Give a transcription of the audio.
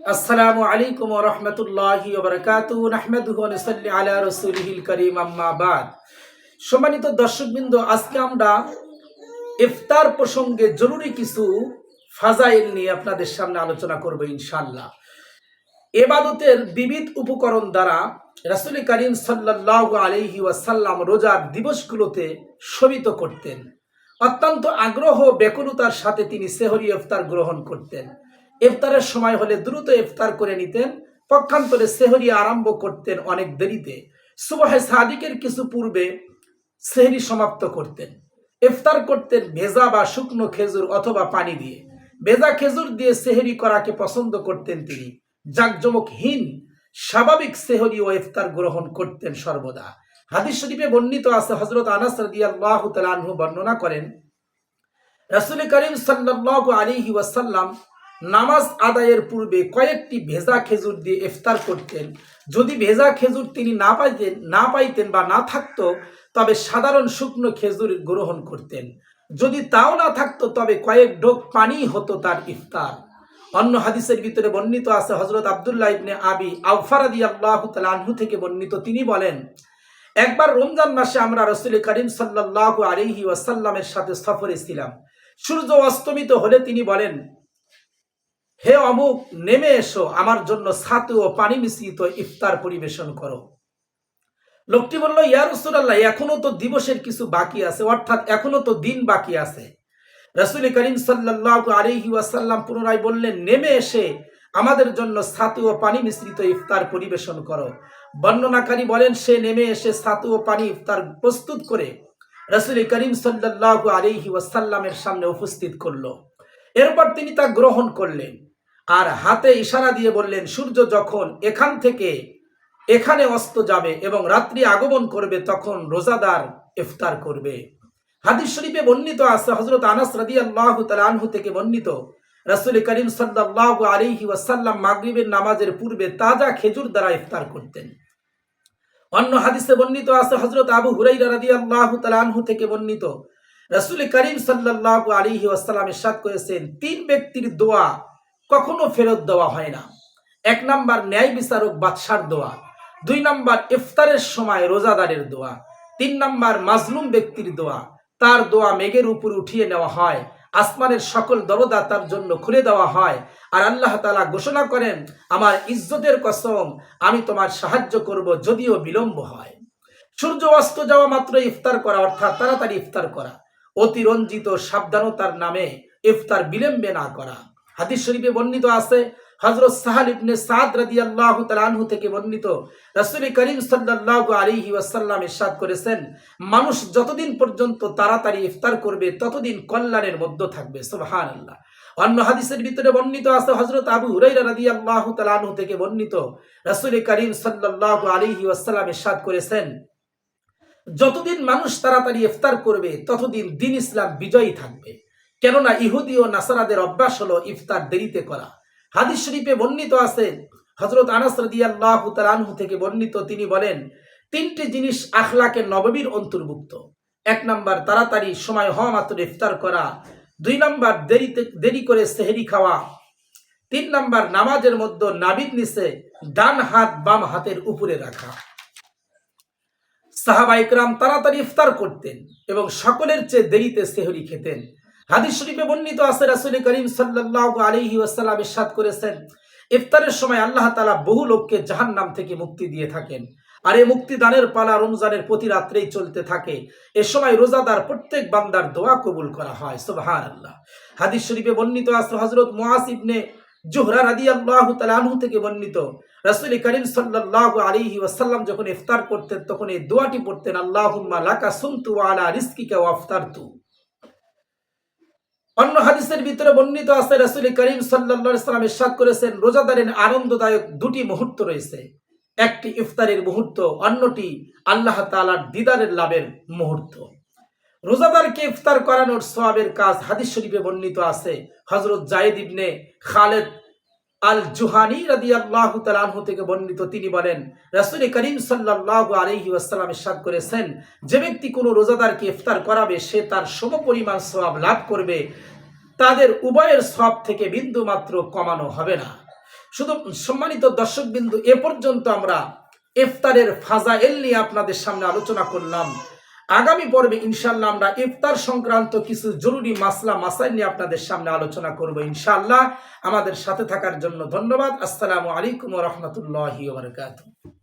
আসসালামু আলাইকুম ওয়া রাহমাতুল্লাহি ওয়া বারাকাতুহু নাহমাদুহু ওয়া নুসাল্লি আলা রাসূলিহিল কারীম আম্মা বাদ। সম্মানিত দর্শকবৃন্দ, আজকে আমরা ইফতার প্রসঙ্গে জরুরি কিছু ফাজাইল নিয়ে আপনাদের সামনে আলোচনা করব ইনশাআল্লাহ। ইবাদতের বিবিধ উপকরণ দ্বারা রাসূল কারীম সাল্লাল্লাহু আলাইহি ওয়াসাল্লাম রোজার দিবসগুলোতে শোভিত করতেন। অত্যন্ত আগ্রহ ব্যাকুলতার সাথে তিনি সেহরি ইফতার গ্রহণ করতেন। ইফতারের সময় হলে দ্রুত ইফতার করে নিতেন, পক্ষান্তরে সেহরি আরম্ভ করতেন অনেক দেরিতে। সুবহে সাদিকের কিছু পূর্বে সেহরি সমাপ্ত করতেন। ইফতার করতেন ভেজা বা শুকনো খেজুর অথবা পানি দিয়ে। ভেজা খেজুর দিয়ে সেহরি করাকে পছন্দ করতেন তিনি। জাঁকজমকহীন স্বাভাবিক সেহরি ও ইফতার গ্রহণ করতেন সর্বদা। হাদিস শরীফে বর্ণিত আছে, হযরত আনাস রাদিয়াল্লাহু তাআলা আনহু বর্ণনা করেন, রাসূল করিম সাল্লাল্লাহু আলাইহি ওয়াসাল্লাম নামাজ আদায়ের পূর্বে কয়েকটি ভেজা খেজুর দিয়ে ইফতার করতেন। যদি ভেজা খেজুর তিনি না পাইতেন বা না থাকতো, তবে সাধারণ শুকনো খেজুর গ্রহণ করতেন। যদি তাও না থাকতো, তবে কয়েক ঢোক পানি হতো তার ইফতার। অন্য হাদিসের ভিতরে বর্ণিত আছে, হযরত আব্দুল্লাহ ইবনে আবি আওফা রাদিয়াল্লাহু তাআলা আনহু থেকে বর্ণিত, তিনি বলেন, একবার রমজান মাসে আমরা রাসূল করিম সাল্লাল্লাহু আলাইহি ওয়াসাল্লামের সাথে সফরে ছিলাম। সূর্য অস্তমিত হলে তিনি বলেন, হে অমুক, নেমে এসো, আমার জন্য ছাতু ও পানি মিশ্রিত ইফতার পরিবেশন করো। লোকটি বলল, ইয়া রাসূলুল্লাহ, এখনো তো দিবসের কিছু বাকি আছে, অর্থাৎ এখনো তো দিন বাকি আছে। রাসূল করিম সাল্লাল্লাহু আলাইহি ওয়াসাল্লাম পুনরায় বললেন, নেমে এসে আমাদের জন্য ছাতু ও পানি মিশ্রিত ইফতার পরিবেশন করো। বর্ণনাকারী বলেন, সে নেমে এসে ছাতু ও পানি ইফতার প্রস্তুত করে রাসূল করিম সাল্লাল্লাহু আলাইহি ওয়াসাল্লামের সামনে উপস্থিত করলো। এরপর তিনি তা গ্রহণ করলেন আর হাতে ইশারা দিয়ে বললেন, সূর্য যখন এখান থেকে এখানে অস্ত যাবে এবং রাত্রি আগমন করবে, তখন রোজাদার ইফতার করবে। হাদিস শরীফে বর্ণিত আছে, হযরত আনাস রাদিয়াল্লাহু তাআলা আনহু থেকে বর্ণিত, রাসূল করিম সাল্লাল্লাহু আলাইহি ওয়াসাল্লাম মাগরিবের নামাজের পূর্বে তাজা খেজুর দ্বারা ইফতার করতেন। অন্য হাদিসে বর্ণিত আছে, হযরত আবু হুরায়রা রাদিয়াল্লাহু তাআলা আনহু থেকে বর্ণিত, রাসূল করিম সাল্লাল্লাহু আলাইহি ওয়াসাল্লাম ইরশাদ করেছেন, তিন ব্যক্তির দোয়া কখনো ফেরত দেওয়া হয় না। এক নাম্বার ন্যায় বিচারক বাদশার দোয়া, দুই নাম্বার ইফতারের সময় রোজাদারের দোয়া, তিন নাম্বার মাজলুম ব্যক্তির দোয়া। তার দোয়া মেঘের উপর উঠিয়ে নেওয়া হয়, আসমানের সকল দরজা তার জন্য খুলে দেওয়া হয়, আর আল্লাহ তাআলা ঘোষণা করেন, আমার ইজ্জতের কসম, আমি তোমার সাহায্য করব যদিও বিলম্ব হয়। সূর্য অস্ত যাওয়া মাত্র ইফতার করা, অর্থাৎ তাড়াতাড়ি ইফতার করা। অতিরঞ্জিত সাবধানতার নামে ইফতার বিলম্বে না করা। হাদিস শরীফে বর্ণিত আছে, হযরত সাহাল ইবনে সাদ রাদিয়াল্লাহু তাআলা আনহু থেকে বর্ণিত, রাসূল করিম সাল্লাল্লাহু আলাইহি ওয়াসাল্লাম ইরশাদ করেছেন, মানুষ যতদিন পর্যন্ত তাড়াতাড়ি ইফতার করবে ততদিন কল্যাণের মধ্যে থাকবে। সুবহানাল্লাহ। অন্য হাদিসের ভিতরে বর্ণিত আছে, হযরত আবু হুরায়রা রাদিয়াল্লাহু তাআলা আনহু থেকে বর্ণিত, রাসূল করিম সাল্লাল্লাহু আলাইহি ওয়াসাল্লাম ইরশাদ করেছেন, যতদিন মানুষ তাড়াতাড়ি ইফতার করবে ততদিন দ্বীন ইসলাম বিজয়ী থাকবে। কেননা ইহুদি ও নাসারাদের অভ্যাস হলো ইফতার দেরিতে করা। হাদিস শরীফে বর্ণিত আছে, হযরত আনাস রাদিয়াল্লাহু তাআলা আনহু থেকে বর্ণিত, তিনি বলেন, তিনটি জিনিস আখলাকে নববীর অন্তর্ভুক্ত। এক নাম্বার তাড়াতাড়ি সময় হওয়া মাত্র ইফতার করা, দুই নাম্বার দেরি করে সেহরি খাওয়া, তিন নাম্বার নামাজের মধ্যে নাভির নিচে ডান হাত বাম হাতের উপরে রাখা। সাহাবা ইকরাম তাড়াতাড়ি ইফতার করতেন এবং সকলের চেয়ে দেরিতে সেহরি খেতেন। হাদিস শরীফে বর্ণিত আছে, রাসূল করিম সাল্লাল্লাহু আলাইহি ওয়াসাল্লাম ইরশাদ করেছেন, ইফতারের সময় আল্লাহ তাআলা বহু লোককে জাহান্নাম থেকে মুক্তি দিয়ে থাকেন, আর এই মুক্তি দানের পালা রমজানের প্রতি রাত্রেই চলতে থাকে। এ সময় রোজাদার প্রত্যেক বান্দার দোয়া কবুল করা হয়। সুবহানাল্লাহ। হাদিস শরীফে বর্ণিত আছে, হযরত মুআজ ইবনে জুহরা রাদিয়াল্লাহু তাআলা আনহু থেকে বর্ণিত, রাসূল করিম সাল্লাল্লাহু আলাইহি ওয়াসাল্লাম যখন ইফতার করতেন তখন এই দোয়াটি পড়তেন, আল্লাহুম্মা লাকা সুমতু ওয়া আলা রিজকিকা ওয়া আফতারতু। অন্য হাদিসের ভিতরে বর্ণিত আছে, রাসূল করিম সাল্লাল্লাহু আলাইহি ওয়াসাল্লাম ইরশাদ করেছেন, রোজাদারের আনন্দদায়ক দুটি মুহূর্ত রয়েছে, একটি ইফতারের মুহূর্ত, অন্যটি আল্লাহ তাআলার দিদারের লাভের মুহূর্ত। রোজাদারকে ইফতার করানোর সওয়াবের কাজ হাদিস শরীফে বর্ণিত আছে, হযরত যায়েদ ইবনে খালেদ আল জুহানি রাদিয়াল্লাহু তাআলা আনহু থেকে বর্ণিত, তিনি বলেন, রাসূল করিম সাল্লাল্লাহু আলাইহি ওয়াসাল্লাম ইরশাদ করেছেন, যে ব্যক্তি কোনো রোজাদারকে ইফতার করাবে সে তার সমপরিমাণ সওয়াব লাভ করবে, তাদের উভয়ের সওয়াব থেকে বিন্দু মাত্র কমানো হবে না। শুধু সম্মানিত দর্শকবিন্দু, এ পর্যন্ত আমরা ইফতারের ফাজাইল নিয়ে আপনাদের সামনে আলোচনা করলাম। আগামী পর্বে ইনশাআল্লাহ আমরা ইফতার সংক্রান্ত কিছু জরুরি মাসলা মাসাইল নিয়ে আপনাদের সামনে আলোচনা করব ইনশাআল্লাহ। আমাদের সাথে থাকার জন্য ধন্যবাদ। আসসালামু আলাইকুম ওয়া রাহমাতুল্লাহি ওয়া বারাকাতুহু।